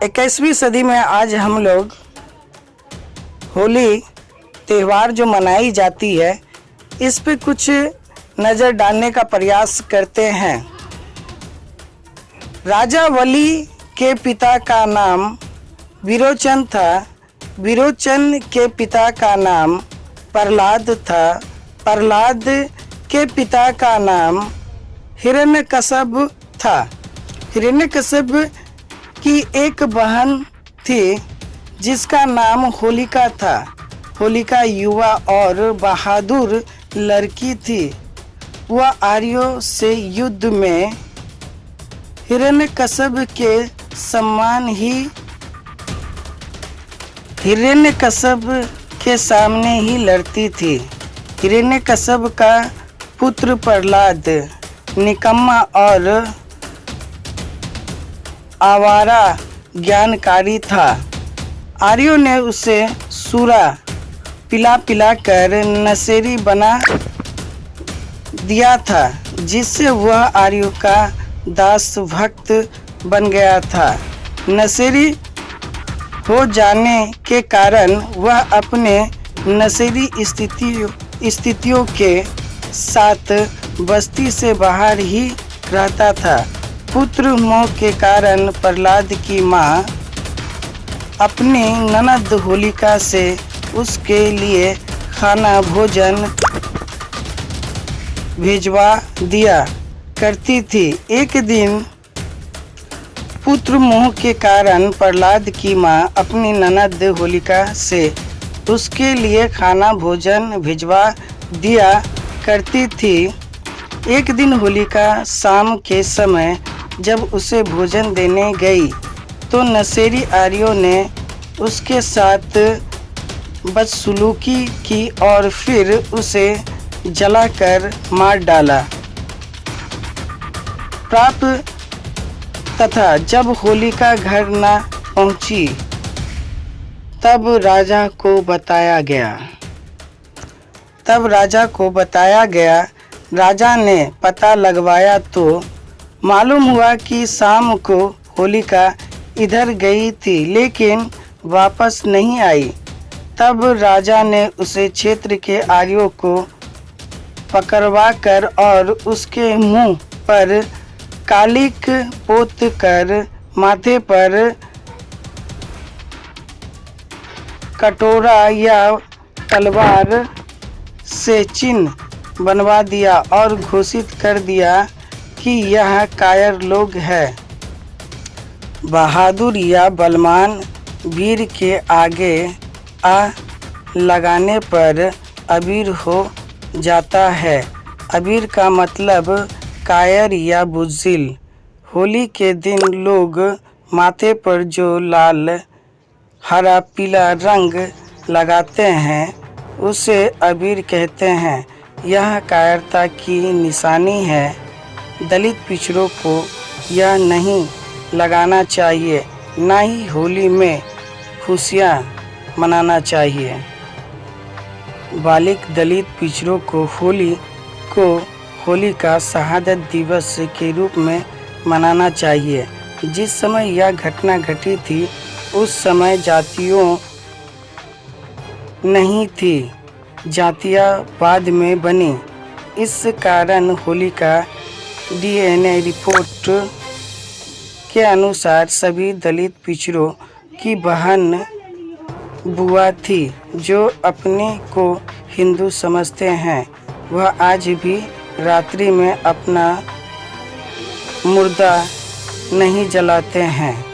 21वीं सदी में आज हम लोग होली त्यौहार जो मनाई जाती है इस पे कुछ नज़र डालने का प्रयास करते हैं। राजा वली के पिता का नाम विरोचन था। विरोचन के पिता का नाम प्रहलाद था। प्रहलाद के पिता का नाम हिरण्यकश्यप था। हिरण्यकश्यप की एक बहन थी जिसका नाम होलिका था। होलिका युवा और बहादुर लड़की थी। वह आर्यों से युद्ध में हिरण्यकश्यप के सम्मान ही हिरण्यकश्यप के सामने ही लड़ती थी। हिरण्यकश्यप का पुत्र प्रहलाद निकम्मा और आवारा ज्ञानकारी था। आर्यों ने उसे सूरा पिला पिला कर नशेड़ी बना दिया था, जिससे वह आर्यों का दास भक्त बन गया था। नशेड़ी हो जाने के कारण वह अपने नशेड़ी स्थितियों के साथ बस्ती से बाहर ही रहता था। पुत्र मोह के कारण प्रहलाद की माँ अपनी ननद होलिका से उसके लिए खाना भोजन भिजवा दिया करती थी। एक दिन पुत्र मोह के कारण प्रहलाद की माँ अपनी ननद होलिका से उसके लिए खाना भोजन भिजवा दिया करती थी। एक दिन होलिका शाम के समय जब उसे भोजन देने गई तो नशेड़ी आर्यों ने उसके साथ बदसलूकी की और फिर उसे जलाकर मार डाला। तथा जब होलिका घर न पहुंची तब राजा को बताया गया। राजा ने पता लगवाया तो मालूम हुआ कि शाम को होलिका इधर गई थी लेकिन वापस नहीं आई। तब राजा ने उसे क्षेत्र के आर्यों को पकड़वा कर और उसके मुंह पर कालिक पोत कर माथे पर कटोरा या तलवार से चिन्ह बनवा दिया और घोषित कर दिया कि यह कायर लोग है। बहादुर या बलवान वीर के आगे आ लगाने पर अबीर हो जाता है। अबीर का मतलब कायर या बुज़दिल। होली के दिन लोग माथे पर जो लाल हरा पीला रंग लगाते हैं उसे अबीर कहते हैं। यह कायरता की निशानी है। दलित पिछड़ों को यह नहीं लगाना चाहिए, ना ही होली में खुशियाँ मनाना चाहिए। बालिक दलित पिछड़ों को होली का शहादत दिवस के रूप में मनाना चाहिए। जिस समय यह घटना घटी थी उस समय जातियों नहीं थी, जातियाँ बाद में बनी। इस कारण होली का DNA रिपोर्ट के अनुसार सभी दलित पिछड़ों की बहन बुआ थी जो अपने को हिंदू समझते हैं। वह आज भी रात्रि में अपना मुर्दा नहीं जलाते हैं।